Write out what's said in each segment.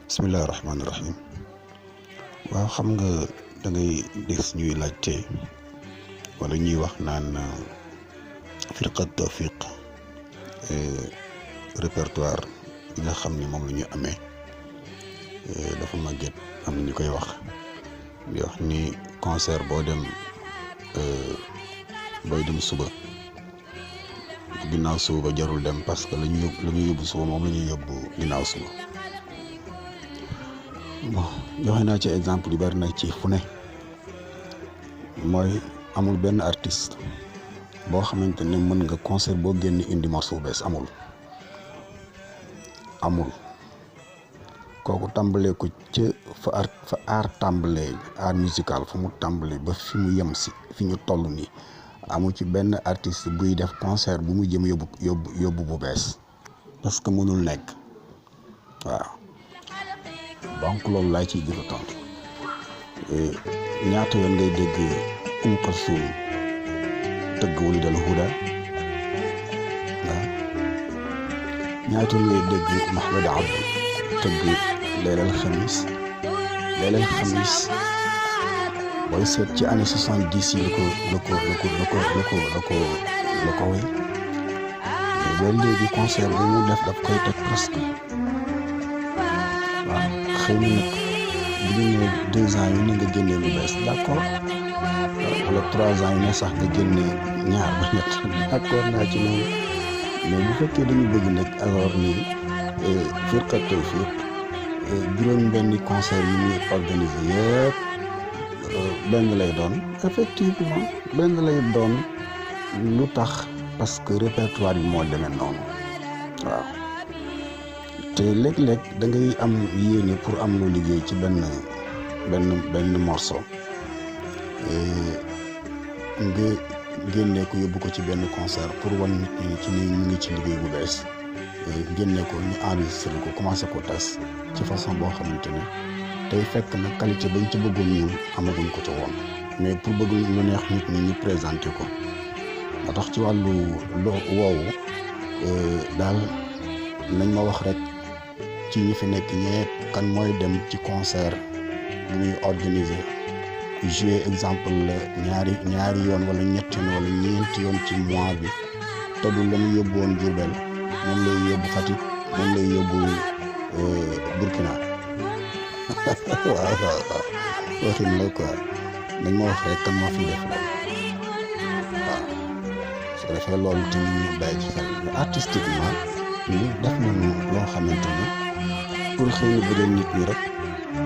bismillahi rahmaani rahim waaw xam nga da ngay gis ñuy laajte wala ñuy wax naan firqat tawfiq répertoire yi nga xam ni moom la ñu amee dafa màgget am na ñu koy wax di wax ni concert boo dem booy dem suba ginnaaw suba ba jarul dem parce que la ñu yóbbu suba moom la ñuy yóbbu ginnaaw suba. bon joxe naa ci exemple yu bari nag ci fu ne mooy amul benn artiste boo xamante ne mën nga concert boo génn indi morceau bu bees amul kooku tàmbalee ko ca fa art tàmbalee art musical fu mu tàmbalee ba fi mu yem si fi ñu toll nii amu ci benn artiste buy def concert bu mu jëm yóbbu bu bees parce que mënul nekk waaw. donc loolu laa ciy jël tontu ñaata yoon ngay dégg Kalsoum tëgg Walidal Huda waaw ñaata yoon ngay dégg Mahmoud Abdou tëgg Leylal Xamis booy seet ci année 70 yi la ko wéy ba léegi concert bu mu def daf koy teg presque. xëy na nag bu ñu nee 2 ans yu ne nga génnee lu bees d'accord wala 3 ans yu ne sax nga génnee ñaar ba ñett d'accord naa ci loolu mais bu fekkee dañu bëgg nag alors ni firqat tawfiq juróom-benni concert yi ñuy organiser yëpp benn lay doon effectivement benn lay doon lu tax parce que répertoire bi moo demee noonu waaw. te léeg-léeg da ngay am yéene pour am lu liggéey ci benn morceau nga génne ko yóbbu ko ci benn concert pour wan nit ñi ci ni ñu ngi ci liggéey bu bees génne ko ñu enregistré ko commencé ko tas ci façon boo xamante ne tey fekk na qualité bañ ci bëggoon ñun amaguñ ko ci woon mais pour bëgg lu neex nit ñi ñu présenté ko moo tax ci wàllu woowu daal nañ ma wax rek. ci ñi fi nekk ñëpp kan mooy dem ci concert bu ñuy organiser jouer exemple la ñaari yoon wala ñetti yoon wala ñeenti yoon ci mois bi te du la ñu yóbbu woon Diourbel moom lay yóbbu Fatick moom lay yóbbu Burkina waaw waxin la quoi dañ ma wax rek kan moo fi def loolu waaw su ko defee loolu tamit ñu bàyyi ci xel artistiquement ñu def nañu loo xamante ne pour xëy na bëgg nit ñi rek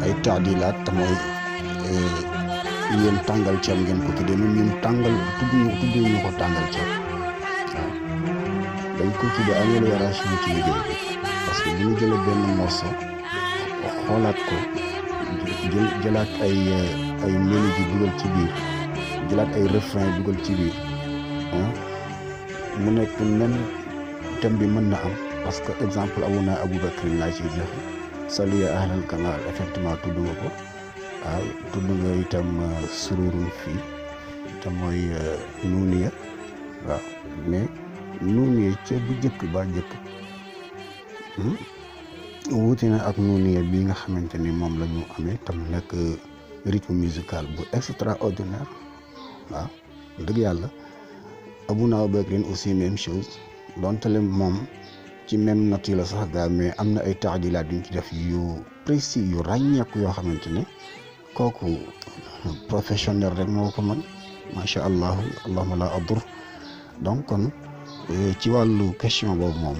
ay taadilaat te mooy yéen tàngal ceeb ngeen ko tuddee ñun tàngal tudduñu ko tàngal ceeb waaw dañ ko tuddee amélioration ci liggéey bi parce que bu ñu jëlee benn morceau xoolaat ko jëlaat ay mélodie dugal ci biir jëlaat ay refrain dugal ci biir mu nekk même thème bi mën na am parce que exemple Abuna Aboubacry laa ciy joxe saluya ahlal kamal effectivement tudd nga ko waaw tudd nga itam sururun fii te mooy nuuniya waaw mais nuuniya ca bu njëkk ba njëkk wuute na ak nuuniya bi nga xamante ni moom la ñu amee tam nekk rythme musical bu extraordinaire waaw dëgg yàlla Abuna Aboubacry aussi même chose donte le moom ci même note yi la sax gaa mais am na ay taadilaat yu ñu ci def yu précis yu ràññeeku yoo xamante ne kooku professionnel rek moo ko mën macha allah allahumma la adur donc kon ci wàllu question boobu moom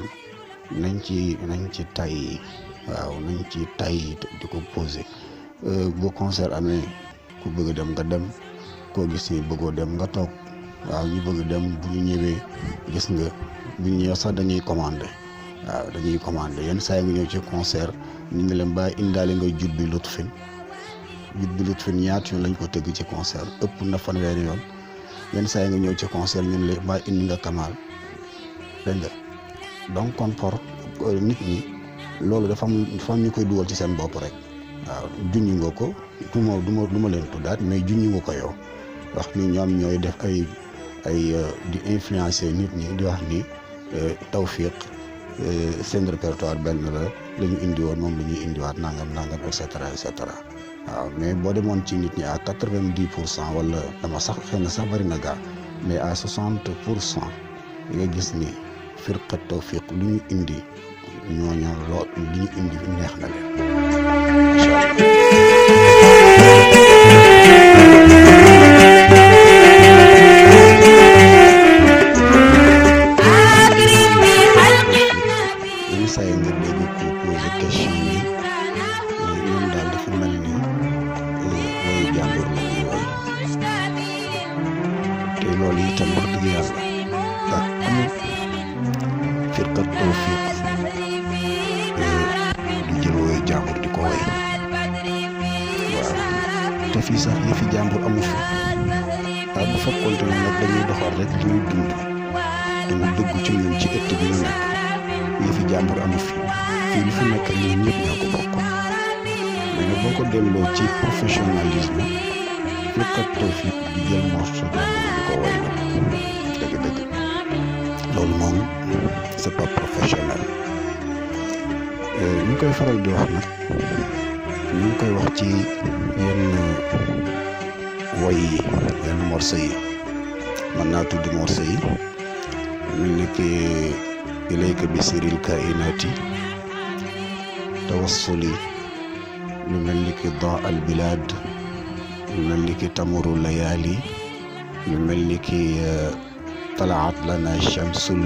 nañ ci tay waaw nañ ci tay di ko posé bu concert amee ku bëgg dem nga dem koo gis ni bëggoo dem nga toog waaw ñu bëgg dem bu ñu ñëwee gis nga bu ñu ñëwee sax dañuy commandé yenn saa yi nga ñëw ci concert ñu ne leen ba indaale nga jut bi lutfin ñaata yoon lañ ko tëgg ci concert ëpp na fanweeri yoon yenn saa yi nga ñëw ci concert ñu ne leen ba indi nga kamal dégg nga donc kon pour nit ñi loolu dafa am ñu koy dugal ci seen bopp rek waaw junj nga ko du ma leen tuddaat mais junj nga ko yow wax ni ñoom ñooy def ay di influencer nit ñi di wax ni tawfiq seen répertoire benn la ñu indi woon moom la ñuy indiwaat nangam et cetera waaw mais boo demoon ci nit ñi à 90% wala dama sax xëy na sax bari na gaa mais à 60% nga gis ni firqa tawfiq lu ñu indi ñooñu lool li ñu indi neex na leen macha allah saa yi nga dégg ko posé question yi ñoom daal dafa mel ni woyu jàmbur la ñuy woy te loolu itam wax dëgg yàlla amul firqa tawfiq du jël woyu jàmbur di ko woy waaw te fii sax yëfi jàmbur amu fi waaw bu fekkoon ne nag dañuy doxal rek li ñuy dund dama dugg ci ñun ci ëtt bi ñu nekk yëfi jàmbur amu fi fii li fi nekk ñun ñëpp ñoo ko bokk mais nag boo ko delloo ci professionnalisme firqa tawfiq di jël morceau jàmbur di ko woy nag dëgg-dëgg loolu moom c'est pas professionnel ñu koy faral di wax nag ñu ngi koy wax ci yenn woy yi yenn morceau yi mën naa tudd morceau yi mel ni ki ilayka bi siril kainati tawassuli lu mel ni ki daa al bilad lu mel ni ki tamuru layali lu mel ni ki talaat lana shamsul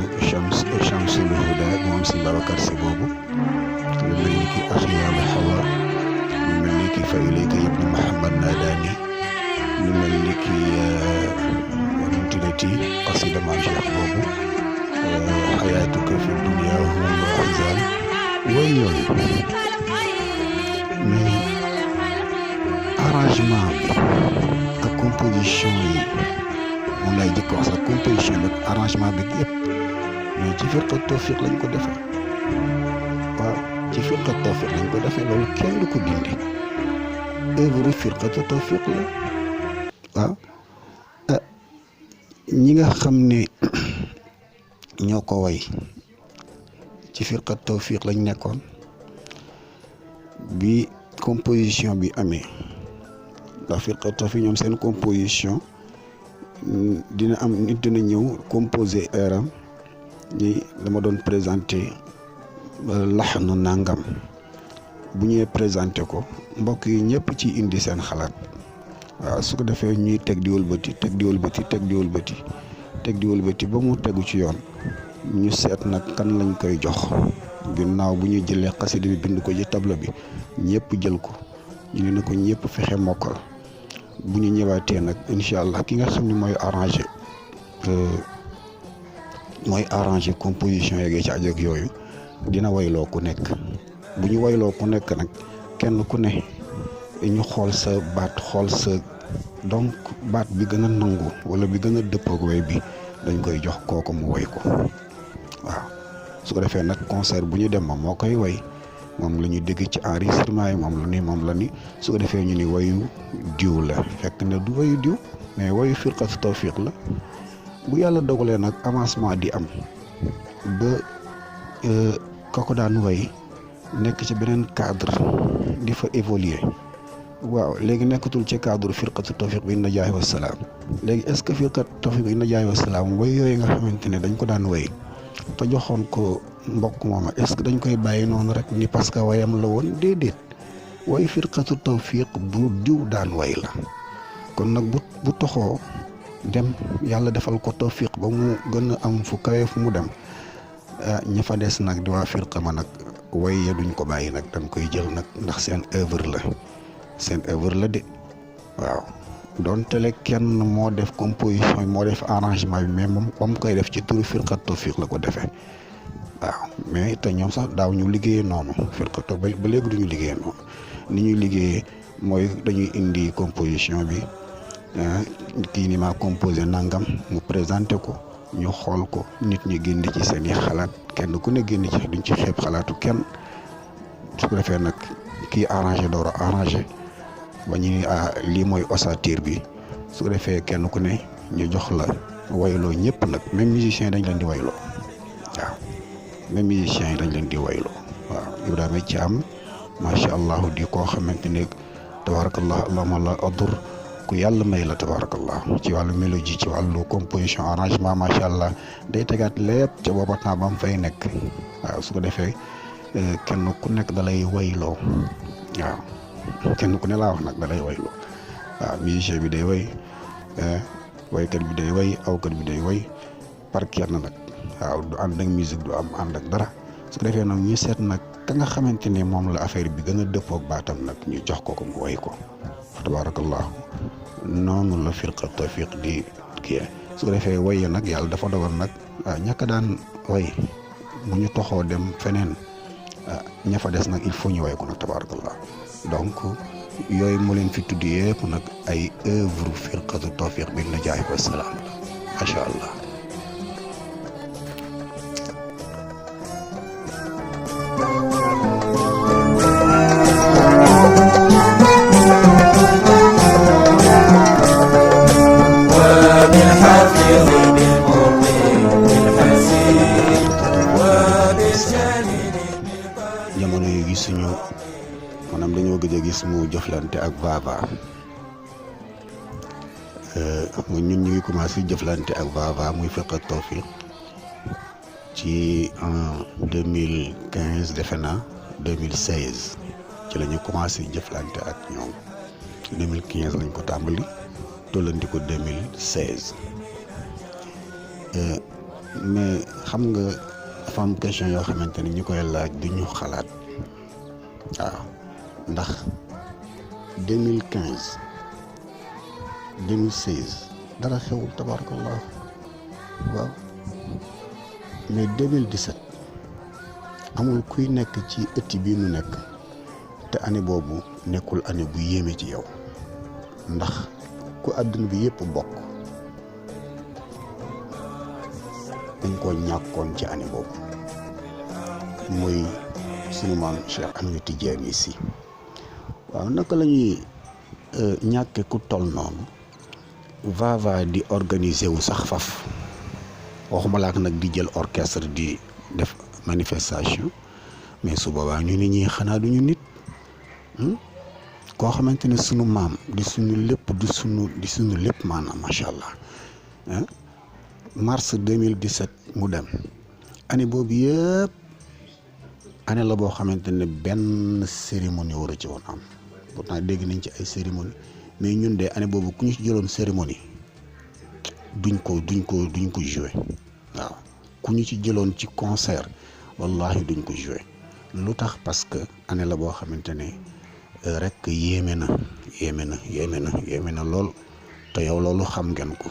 huda moom si Babacar Si boobu lu mel ni ki axiyaalu hawa lu mel ni ki fa ilayka ibnu Muhammad nadani lu mel ni ki nu tuddati qasida maam Cheikh boobu xayaatuka fi dunya humul ahzan woy yooyu mais arrangement bi ak composition yi moom lay jëkk wax sax composition bi arrangement bi yëpp mais ci firqa tawfiq lañ ko defee waaw ci firqa tawfiq lañ ko defee loolu kenn du ko dindi œuvre firqa tawfiq la waaw ñi nga xam ne ñoo ko way ci firqa tawfiq lañ nekkoon bi composition bi amee ndax firqa tawfiq ñoom seen composition dina am nit dina ñëw composé airam ni dama doon présenté laxnu nangam bu ñëwee présenté ko mbokk yi ñëpp ci indi seen xalaat waaw su ko defee ñuy teg di wëlbati ba mu tegu ci yoon ñu seet nag kan lañ koy jox ginnaaw bu ñu jëlee xasida bi bind ko ci tableau bi ñëpp jël ko ñu ne ko ñëpp fexe mokkal bu ñu ñëwaatee nag incha allah ki nga xam ne mooy arrangé composition yeeg ci aju ak yooyu dina wayloo ku nekk bu ñu wayloo ku nekk nag kenn ku ne ñu xool sa baat xool sa donc baat bi gën a nangu wala bi gën a dëppoog way bi dañ koy jox kooku mu way ko waaw su ko defee nag concert bu ñu dem moom moo koy way moom la ñu dégg ci enregistrement yi moom la ni su ko defee ñu ni wayu diw la fekk ne du wayu diw mais wayu firqatu tawfiq la bu yàlla dogalee nag avancement di am ba ka ko daan way nekk ci beneen cadre di fa évoluer waaw léegi nekkatul ci cadre firqatu tawfiq bi inna jaahi wa salaam léegi est-ce que firqatu tawfiq bi inna jaahi wa salaam way yooyu nga xamante ne dañ ko daan way te joxoon ko mbokk mooma est-ce que dañ koy bàyyi noonu rek ni parce que wayam la woon déedéet way firqatu tawfiq bu diw daan way la kon nag bu toxoo dem yàlla defal ko tawfiq ba mu gën a am fu kawe fu mu dem ña fa des nag di waa firqa ma nag way ya duñ ko bàyyi nag dañ koy jël nag ndax seen œuvre la de waaw donte le kenn moo def composition moo def arrangement bi mais moom ba mu koy def ci turu firqat tawfiq la ko defee waaw mais te ñoom sax daaw ñu liggéeyee noonu firqat ba léegi duñu liggéeyee noonu ni ñuy liggéeyee mooy dañuy indi composition bi kii ni maa composé nangam mu présenté ko ñu xool ko nit ñi génn ci seen i xalaat kenn ku ne génn ci duñ ci xeeb xalaatu kenn su ko defee nag kii arrangé door a arrangé ba ñu lii mooy ossature bi su ko defee kenn ku ne ñu jox la wayloo ñëpp nag même musicien dañ leen di wayloo waaw même musiciens yi dañ leen di wayloo waaw Ibrahima Thiam macha allah di koo xamante ne tabarakallah allahumma la adur ku yàlla may la tabarakallah ci wàllu mélodie ci wàllu composition arrangement macha allah day tegaat lépp ca booba temps ba mu fay nekk waaw su ko defee kenn ku nekk da lay wayloo waaw kenn ku ne laa wax nag da lay wayloo waaw musicien bi day way waykat bi day way awkat bi day way par kenn nag waaw du ànd ak musique du am ànd ak dara su ko defee nag ñu seet nag ka nga xamante ne moom la affaire bi gën a dëppoog baatam nag ñu jox ko mu way ko tabarakallah noonu la firqa tawfiq di kii su ko defee way nag yàlla dafa dogal nag ñàkk daan way bu ñu toxoo dem feneen ña fa des nag il faut ñu way ko nag tabarakallah donc yooyu mu leen fi tudd yëpp nag ay œuvre firqatu tawfiq bi na jaay wa salaam macha allah. jamono yu gisuñu maanaam dañoo gëj a gis mu jëflante ak Vava ñun ñu ngi commencé jëflante ak Vava muy firqa tawfiq ci en 2015 defe naa 2016 ci la ñu commencé jëflante ak ñoom 2015 lañ ko tàmbali tollanti ko 2016 mais xam nga dafa am question yoo xamante ni ñu koy laaj du ñu xalaat waaw ndax 2015 2016 dara xewul tabarakallah waaw mais 2017 amul kuy nekk ci ëtt bii nu nekk te année boobu nekkul année bu yéeme ci yow ndax ku àdduna bi yëpp bokk dañ koo ñàkkoon ci année boobu muy sunu maam Cheikh Ahmed Tidiane Sy waaw naka la ñuy ñàkke ku toll noonu Vava di organiser wu sax faf waxuma laak nag di jël orchestre di def manifestation mais su boobaa ñu nit ñi xanaa duñu nit koo xamante ne sunu maam di sunu lépp di sunu lépp maanaam macha allah mars 2017 mu dem année boobu yëpp année la boo xamante ne benn cérémonie war a ci woon am pourtant dégg nañ ci ay cérémonie mais ñun de année boobu ku ñu ci jëloon cérémonie duñ ko joué waaw ku ñu ci jëloon ci concert wallahi duñ ko joué lu tax parce que année la boo xamante ne rek yéeme na lool te yow loolu xam ngeen ko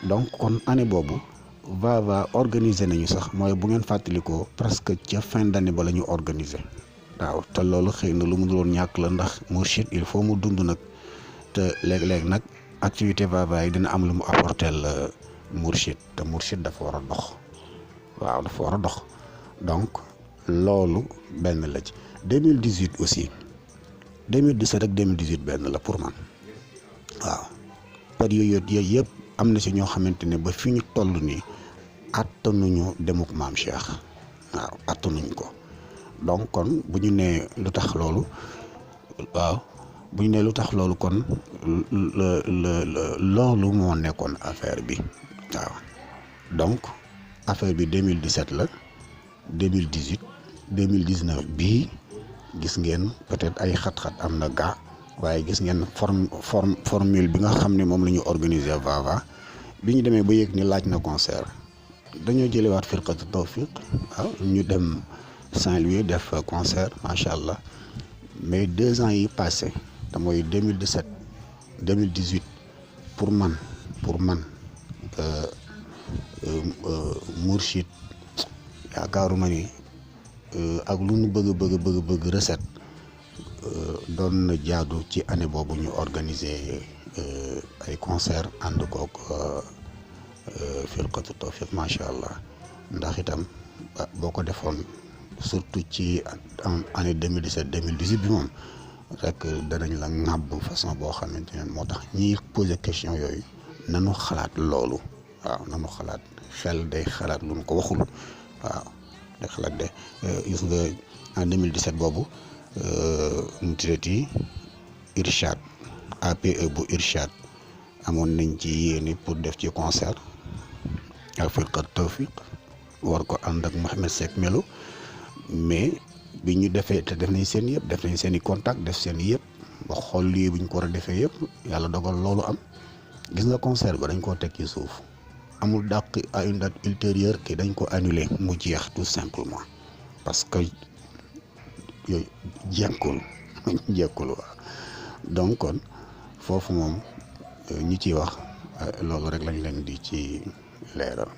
donc kon année boobu Vava organiser nañu sax mooy bu ngeen fàttalikoo presque ca fin d'année ba la ñu organiser waaw te loolu xëy na lu mu doon ñàkk la ndax Mourchid il faut mu dund nag te léeg-léeg nag activité Vava yi dina am lu mu apporter la Mourchid te Mourchid dafa war a dox waaw dafa war a dox donc loolu benn la ci 2018 aussi 2017 ak 2018 benn la pour man waaw période yooyu yëpp am na si ñoo xamante ne ba fi ñu toll nii attanuñu demuk maam Cheikh waaw attanuñ ko donc kon bu ñu nee lu tax loolu waaw bu ñu nee lu tax loolu kon loolu moo nekkoon affaire bi waaw donc affaire bi 2017 la 2018 2019 bii gis ngeen peut-être ay xat-xat am na gaa waaye gis ngeen formule bi nga xam ne moom la ñu organiser Vava bi ñu demee ba yëg ni laaj na concert dañoo jëlewaat firqatu tawfiq waaw ñu dem Saint-Louis def concert macha allah mais 2 ans yi passé te mooy 2017 2018 pour man Mourchid yaakaaruma ni ak lu nu bëgg recette doon na jaadu ci année boobu ñu organiser ay concert ànd kook firqatu tawfiq macha allah ndax itam boo ko defoon surtout ci année 2017 2018 bi moom rek danañ la ŋàbb façon boo xamante ne moo tax ñiy poser question yooyu nanu xalaat loolu waaw nanu xalaat xel day xalaat lu mu ko waxul waaw da xalaat de gis nga en 2017 boobu mu tuddati Irshad APE bu Irshad amoon nañ ci yéene pour def ci concert ak Firqat Tawfiq war ko ànd ak Mouhamed Seck Melo mais bi ñu defee te def nañ seen yëpp def nañ seen i contact def seen yëpp ba xool lii bu ñu ko war a defee yëpp yàlla dogal loolu am gis nga concert ba dañ koo teg ci suuf amul dàq à une date ultérieure que dañ ko annulé mu jeex tout simplement parce que yooyu jekkul waaw donc kon foofu moom ñi ciy wax loolu rek lañ leen di ci leeral.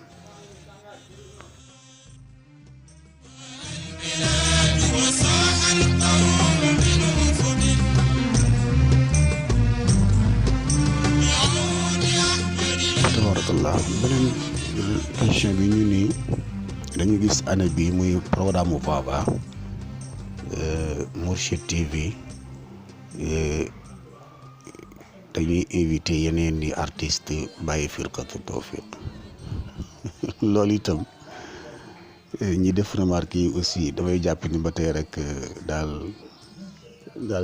tabarakallah beneen question bi ñu nii dañu gis année bi muy programme mu Vava Mourchid TV dañuy invité yeneen di artiste bàyyi Firqatu Tawfiq loolu itam ñi def remarque yi aussi damay jàpp ni ba tey rek daal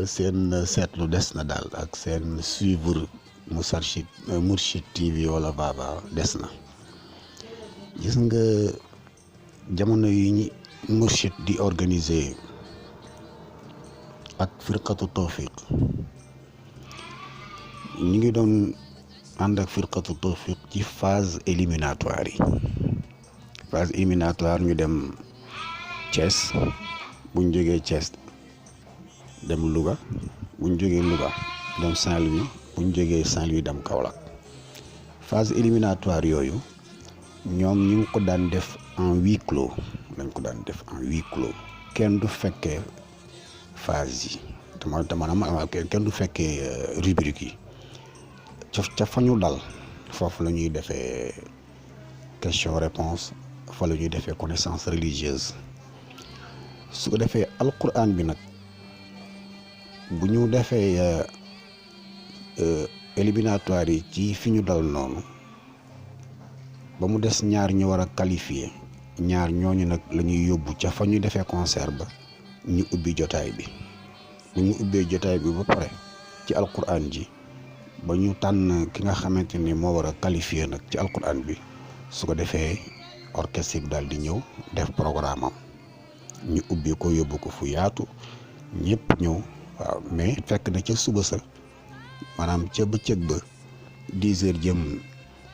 seen seetlu des na daal ak seen suivre Mourchid TV wala Vava des na gis nga jamono yi ñi Mourchid di organiser ak Firqatu Tawfiq ñu ngi doon ànd ak Firqatu Tawfiq ci phase éliminatoire ñu dem Thiès buñ jógee Thiès dem Louga buñ jógee Louga dem Saint-Louis buñ jógee Saint-Louis dem Kaolack phase éliminatoire yooyu ñoom ñu ngi ko daan def en huis clos kenn du fekkee phase yi maanaam kenn du fekkee rubrique yi ca fa ñu dal foofu la ñuy defee question réponse fa la ñuy defee connaissance religieuse su ko defee alquran bi nag bu ñu defee éliminatoire yi ci fi ñu dal noonu ba mu des ñaar ñu war a qualifier ñaar ñooñu nag la ñuy yóbbu ca fa ñu defee concert ba ñu ubbi jotaay bi bu ñu ubbee jotaay bi ba pare ci alquran ji ba ñu tànn ki nga xamante ni moo war a qualifier nag ci alquran bi su ko defee orchestre bi daal di ñëw def programme am ñu ubbi ko yóbbu ko fu yaatu ñëpp ñëw waaw mais fekk na ca suba sa maanaam ca bëccëg ba 10h jëm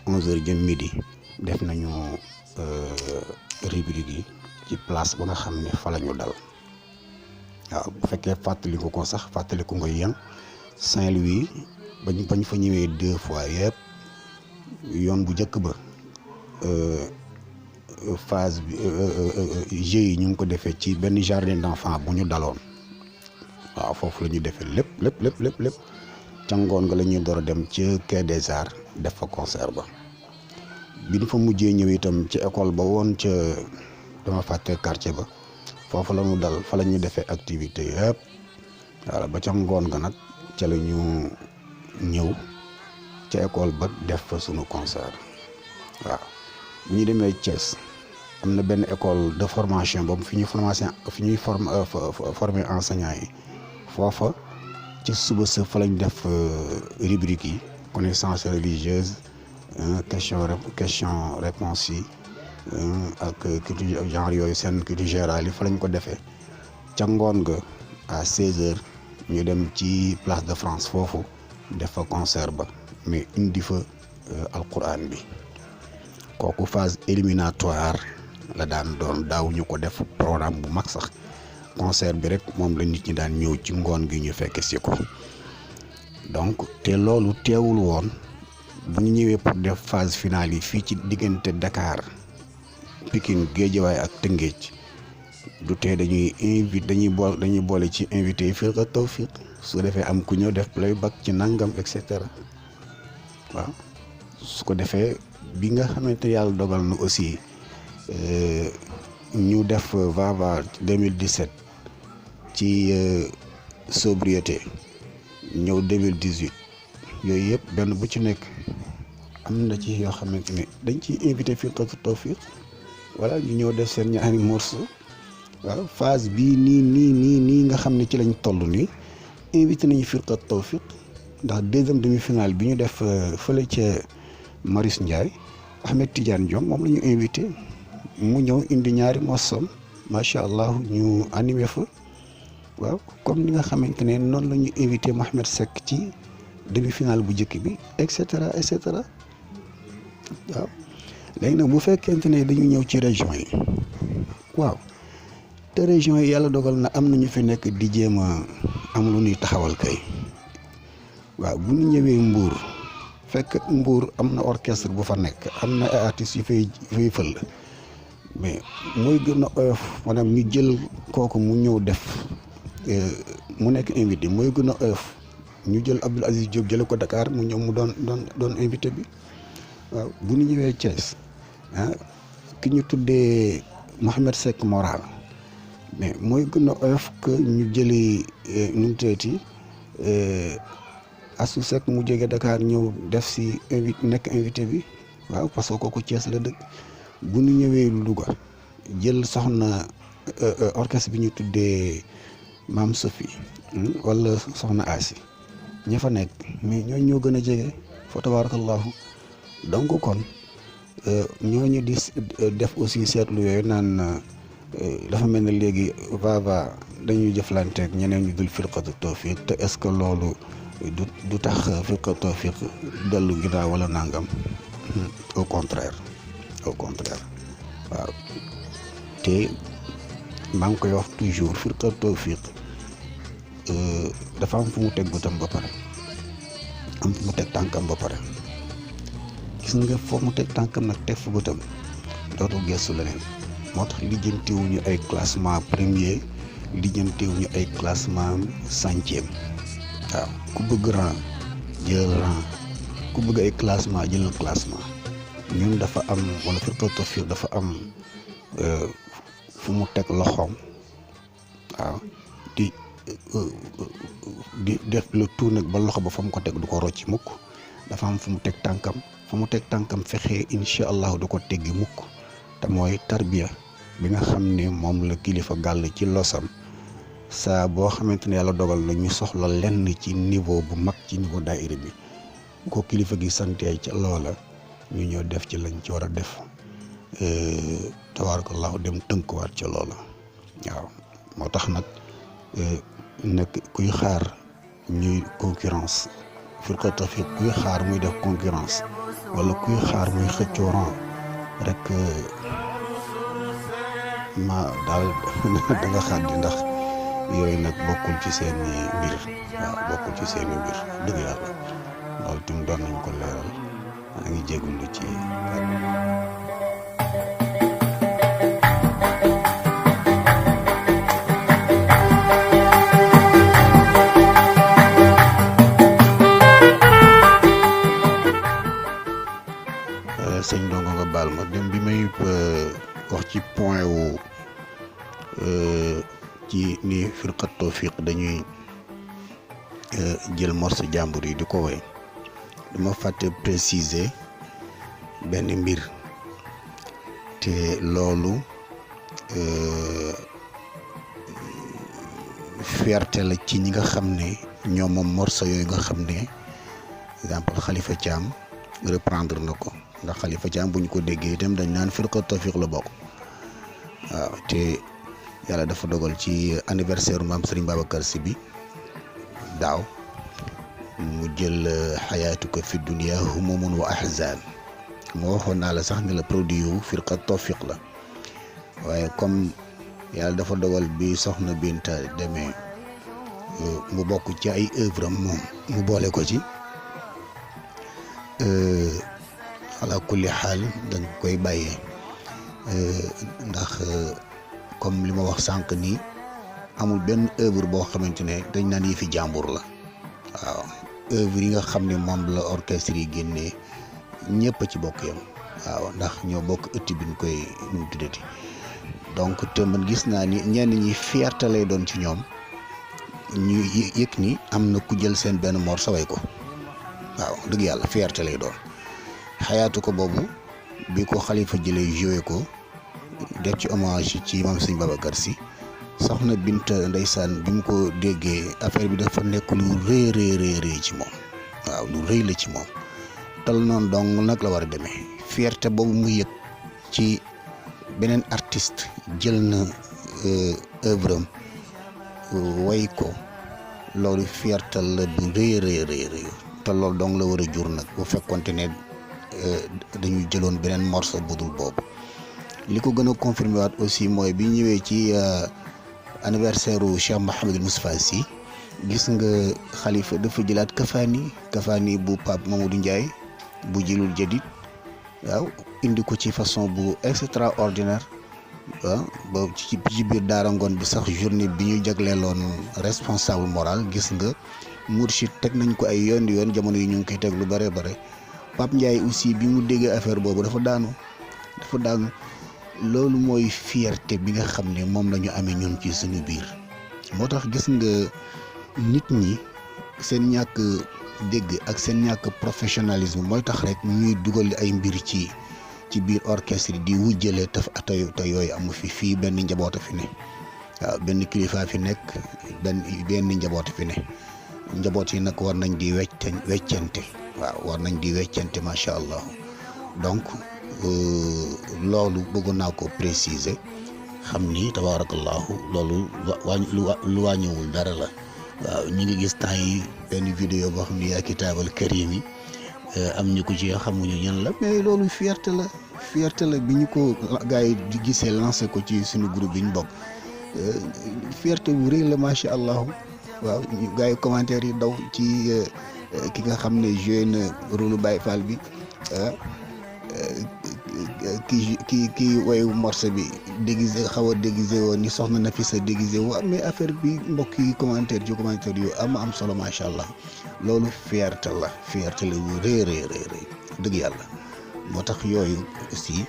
11h jëm midi def nañu rubrique yi ci place ba nga xam ne fa la ñu dal waaw bu fekkee fàttaliku ko sax fàttaliku nga yéen Saint-Louis bañ fa ñëwee 2 fois yëpp yoon bu njëkk ba phase bi jeux yi ñu ngi ko defee ci benn jardin d'enfants bu ñu daloon waaw foofu la ñu defee lépp ca ngoon nga la ñuy door a dem ca Quai des Arts def fa concert ba bi ñu fa mujjee ñëw itam ci école ba woon ca dama fàtte quartier ba foofu la ñu dal fa la ñuy defee activité yëpp voilà ba ca ngoon nga nag ca la ñu ñëw ca école ba def fa sunu concert waaw bu ñu demee Thiès am na benn école de formation boobu fi ñuy former enseignants yi foofa ci suba sa fa lañ def rubrique yi connaissance religieuse question réponse yi ak culture genre yooyu seen culture générale yi fa lañ ko defee ca ngoon ga à 16h ñu dem ci place de France foofu def fa concert ba mais indi fa alquran bi kooku phase éliminatoire la daan doon daawuñu ko def programme bu mag sax concert bi rek moom la nit ñi daan ñëw ci ngoon gi ñu fekk si ko donc te loolu teewul woon bu ñu ñëwee pour def phase finale yi fii ci diggante Dakar Pikine Guédiawaye ak Tëngéej du tee dañuy boole ci invité yi Firqat Tawfiq su defee am ku ñëw def playback ci nangam et cetera waaw su ko defee bi nga xamante yàlla dogal na aussi ñu def Vava 2017 ci sobriété ñëw 2018 yooyu yëpp benn bu ci nekk am na ci yoo xamante ne dañ ciy invité Firqat Tawfiq voilà ñu ñëw def seen ñaari morceau waaw phase bii nii nga xam ne ci lañ toll nii invité nañu firqa tawfiq ndax deuxième demi-finale bi ñu def fële ca Marius Ndiaye Ahmed Tidiane Diom moom la ñu invité mu ñëw indi ñaari morceaux macha allah ñu animé fa waaw comme ni nga xamante ne noonu la ñu invité Mohamed Seck ci demi-finale bu njëkk bi et cetera waaw léegi nag bu fekkente ne dañu ñëw ci région yi waaw te région yi yàlla dogal na am na ñu fi nekk di jéem a am lu ñuy taxawal kay waaw bu ñu ñëwee Mbour fekk Mbour am na orchestre bu fa nekk am na ay artistes yu fay fël mais mooy gën a oyof maanaam ñu jël kooku mu ñëw def mu nekk invité mooy gën a oyof ñu jël Abdoul Aziz Diop jële ko Dakar mu ñëw mu doon invité bi waaw bu ñu ñëwee Thiès ki ñu tuddee Mohamed Seck Moral mais mooy gën a oyof que ñu jëli nu mu teeti Assou Seck mu jóge Dakar ñëw def si nekk invité bi waaw parce que kooku Thiès la dëkk bu ñu ñëwee Louga jël soxna orchestre bi ñu tuddee Maam Sophie wala soxna Asi ña fa nekk mais ñooñu ñoo gën a jege fa tabarakallahu donc kon ñooñu di def aussi seetlu yooyu naan dafa mel ne léegi va dañuy jëflanteeg ñeneen ñu dul firqatu tawfiq te est-ce que loolu du tax firqatu tawfiq dellu ginnaaw wala nangam au contraire waaw te maa ngi koy wax toujours firqatu tawfiq dafa am fu mu teg bëtam ba pare am fu mu teg tànkam ba pare gis nga foofu mu teg tànkam nag teg fu bëtam dootul gëstu leneen moo tax lijjantiwuñu ay classement premier lijjantiwuñu ay classement centième waaw ku bëgg rang jël rang ku bëgg ay classement jëlal classement ñun dafa am wala firqatu tawfiq dafa am fu mu teg loxoom waaw di def le tout nag ba loxo ba fa mu ko teg du ko rocci mukk dafa am fu mu teg tànkam fa mu teg tànkam fexe incha allah du ko teggi mukk te mooy tarbiya bi nga xam ne moom la kilifa gàll ci losam saa boo xamante ne yàlla dogal na ñu soxla lenn ci niveau bu mag ci niveau daayira bi bu ko kilifa gi santee ca loola ñu ñëw def ci lañ ci war a def tabarakallahu dem tënkuwaat ca loola waaw moo tax nag nekk kuy xaar ñuy concurrence firqatu tawfiq kuy xaar muy def concurrence wala kuy xaar muy xëccoo rang rek ma daal da nga xàddi ndax yooyu nag bokkul ci seeni mbir waaw bokkul ci seeni mbir dëgg yàlla loolu tim doon nañ ko leeral maa ngi jégalu ci sëñ Ndongo nga baal ma dem bi may wax ci point wu ci ni firqatu tawfiq dañuy jël morceau jàmbur yi di ko woy dama fàtte préciser benn mbir te loolu fierté la ci ñi nga xam ne ñoom moom morceau yooyu nga xam ne exemple Khalifa Thiam reprendre na ko ndax Khalifa Thiam bu ñu ko déggee itam dañ naan firqatu tawfiq la bokk waaw te yàlla dafa dogal ci anniversaire maam Serigne Babacar Sy bi daaw mu jël xayaatuka fi dunia humumun wa ahzan moo waxoon naa la sax ne la produit yu firqatu tawfiq la waaye comme yàlla dafa dogal bi soxna Binta demee mu bokk ci ay œuvre am moom mu boole ko ci ala kulli xaal dañ koy bàyyee ndax comme li ma wax sànq nii amul benn œuvre boo xamante ne dañ naan yi fi jàmbur la waaw œuvre yi nga xam ne moom la orchestre yi génnee ñëpp a ci bokk yam waaw ndax ñoo bokk ëtt bi ñu koy nu tuddati donc te man gis naa ni ñenn ñi fierté lay doon ci ñoom ñu yëg ni am na ku jël seen benn morceau way ko waaw dëgg yàlla fierté lay doon xayaatu ko boobu bi ko Khalifa jëlee joué ko def ci hommage ci maam Sëñ Babacar Sy. soxna Binta ndeysaan bi mu ko déggee affaire bi dafa nekk lu rëy ci moom waaw lu rëy la ci moom tal noonu dong nag la war a demee fierté boobu mu yëg ci beneen artiste jël na œuvre am way ko loolu fierté la bu rëy te loolu dong la war a jur nag bu fekkonte ne dañu jëloon beneen morceau bu dul boobu li ko gën a confirmé waat aussi mooy bi ñëwee ci anniversaire u Cheikh Mouhamadul Moustapha Sy gis nga xalifa dafa jëlaat kafaani bu Pape Mamadou Ndiaye bu jilul jadid waaw indi ko ci façon bu extraordinaire waaw ba ci biir daara ngoon bi sax journée bi ñu jagleeloon responsable moral gis nga Mourchid teg nañ ko ay yoon jamono yi ñu ngi koy teg lu bare Pape Ndiaye aussi bi mu déggee affaire boobu dafa daanu loolu mooy fierté bi nga xam ne moom la ñu amee ñun ci suñu biir moo tax gis nga nit ñi seen ñàkk dégg ak seen ñàkk professionnalisme mooy tax rek ñuy dugal ay mbir ci biir orchestre di wujjale te yooyu amu fii benn njaboot a fi ne waaw benn kilifa fi nekk benn njaboot a fi ne njaboot yi nag war nañ di weccante waaw war nañ di weccante macha allah donc. Loolu bëggoon naa ko préciser xam ni tabarakallahu loolu lu wàññiwul dara la waaw ñu ngi gis temps yi benn vidéo boo xam ne yaa kitaabal karim yi am ñu ko ci xamuñu ñan la mais loolu fierté la bi ñu ko gars yi di gisee lancé ko ci suñu groupe bi ñu bokk fierté bu rëy la macha allah waaw gars yi commentaire yi daw ci ki nga xam ne joué na rôle Baye Fall bi kii wayu morceau bi xaw a déguisé woon ni soxna na fi sa déguisé woo mais affaire bi mbokk yi commentaire yu am solo macha allah loolu fierté la bu rëy dëgg yàlla moo tax yooyu aussi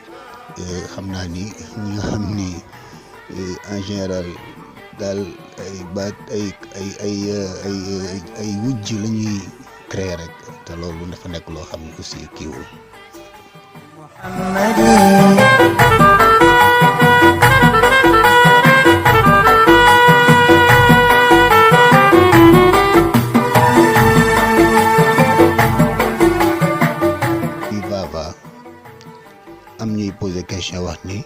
xam naa ni ñi nga xam ni en général daal ay wujj la ñuy créer rek te loolu dafa nekk loo xam ne aussi kiiwul. am ñuy poser question wax ni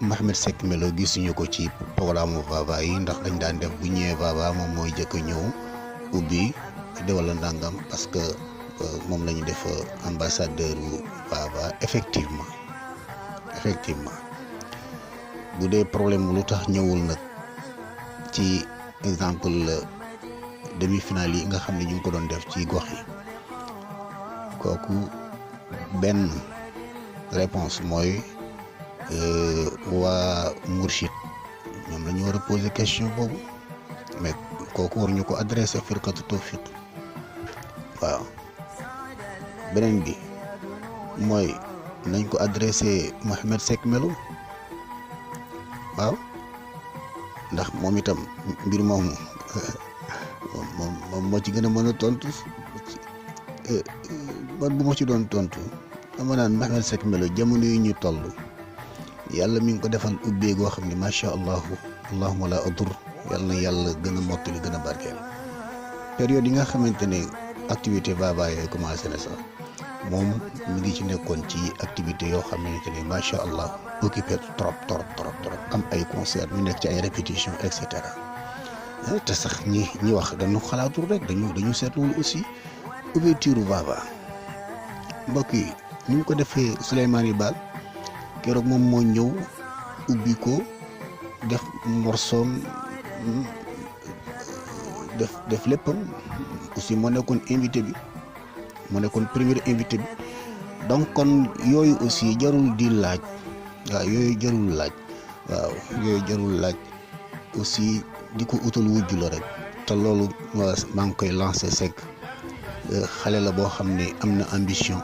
Mouhamed Seck Melo gisuñu ko ci programme Vava yi ndax dañ daan def bu ñëwee Vava moom mooy jëkk a ñëw ubbi wala ndàngam parce que moom la ñu def ambassadeur wu Vava effectivement bu dee problème lu tax ñëwul nag ci exemple demi-finale yi nga xam ne ñu ngi ko doon def ci gox yi kooku benn réponse mooy waa Mourchid ñoom la ñu war a poser question boobu mais kooku war ñu ko adressé firqatu tawfiq waaw beneen bi mooy nañ ko adressé Mouhamed Seck Melo waaw ndax moom itam mbir moomu moom moo ci gën a mën a tontu man bu ma ci doon tontu dama naan Mouhamed Seck Melo jamono yi ñu toll yàlla mi ngi ko defal ubbee goo xam ne macha allah allahumma la adur yàlla na yàlla gën a mottali gën a barkeel période yi nga xamante ne activité Vava yooyu commencé na sax moom mi ngi ci nekkoon ci activité yoo xamante ne macha allah occupé trop am ay concert ñu nekk ci ay répétition et cetera te sax ñi wax dañu xalaatul rek dañu seetluwul aussi ouverture Vava mbokk yi ñu ngi ko defee Souleymane Baal keroog moom moo ñëw ubbi ko def morsoom def léppam aussi moo nekkoon invité bi moo nekkoon premier invité bi donc kon yooyu aussi jarul di laaj waaw yooyu jarul laaj aussi di ko utal wujju la rek te loolu maa ngi koy lancé Seck xale la boo xam ne am na ambition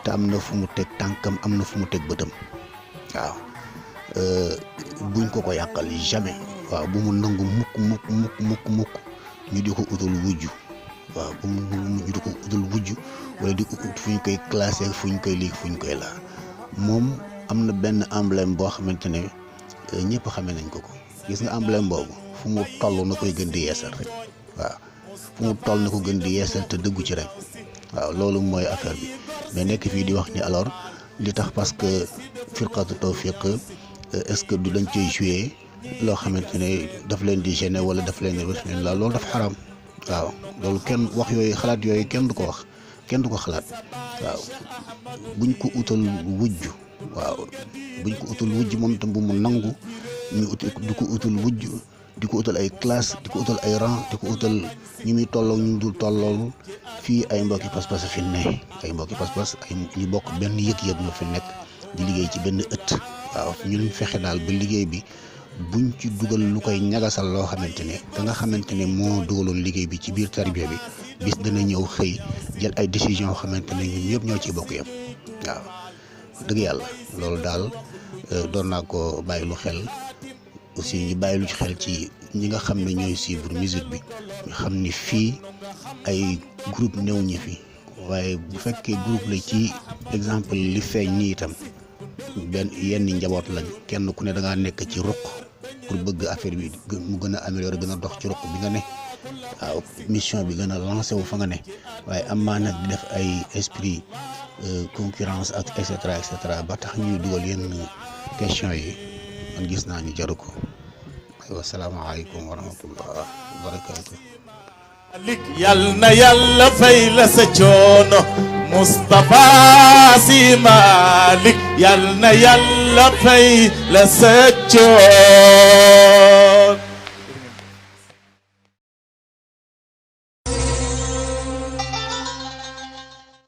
te am na fu mu teg tànkam am na fu mu teg bëtam waaw buñ ko yàqal jamais waaw bu mu nangu mukk ñu di ko utal wujju waaw bu mu ñu di ko utal wujju wala di ko ut fu ñu koy classé fu ñu koy lii fu ñu koy laa moom am na benn emblème boo xamante ne ñëpp xamee nañ ko gis nga emblème boobu fu mu toll na koy gën di yeesal rek waaw fu mu toll na ko gën di yeesal te dëggu ci rek waaw loolu mooy affaire bi mais nekk fii di wax ni alors li tax parce que firqatu tawfiq est-ce que du dañ cay jouer loo xamante ne daf leen di gêner wala daf leen di la loolu dafa xaram waaw loolu kenn wax yooyu xalaat yooyu kenn du ko wax kenn du ko xalaat waaw buñ ko utal wujj waaw buñ ko utal wujj moom tam bu mu nangu ñu di ko utal wujj di ko utal ay classe di ko utal ay rang di ko utal ñu muy tolloo ñu dul tollool fii ay mbokki pas-pas fi ne ay mbokki pas-pas ay ñu bokk benn yëg-yëg ñoo fi nekk di liggéey ci benn ëtt waaw ñu fexe daal ba liggéey bi buñ ci dugal lu koy ñagasal loo xamante ne da nga xamante ne moo dugaloon liggéey bi ci biir tarbiya bi bis dana ñëw xëy jël ay décision yoo xamante ne ñun ñëpp ñoo ciy bokk yam waaw dëgg yàlla loolu daal doon naa ko bàyyi lu xel aussi ñu bàyyi lu ci xel ci ñi nga xam ne ñooy suivre musique bi ñu xam ni fii ay groupe néew ñi fi waaye bu fekkee groupe la ci exemple li feeñ nii itam benn yenn njaboot lañ kenn ku ne da ngaa nekk ci ruq pour bëgg affaire bi mu gën a améliorer gën a dox ci ruq bi nga ne waaw mission bi gën a lancé wu fa nga ne waaye am maa nag di def ay esprit concurrence ak et cetera ba tax ñuy dugal yenn question yi man gis naa ni jaru ko aywa salaamaaleykum wa rahmatullah wa barakaatu. yal na yàlla fay la sa coono Moustapha Sy Malick yal na yàlla fay la sa coono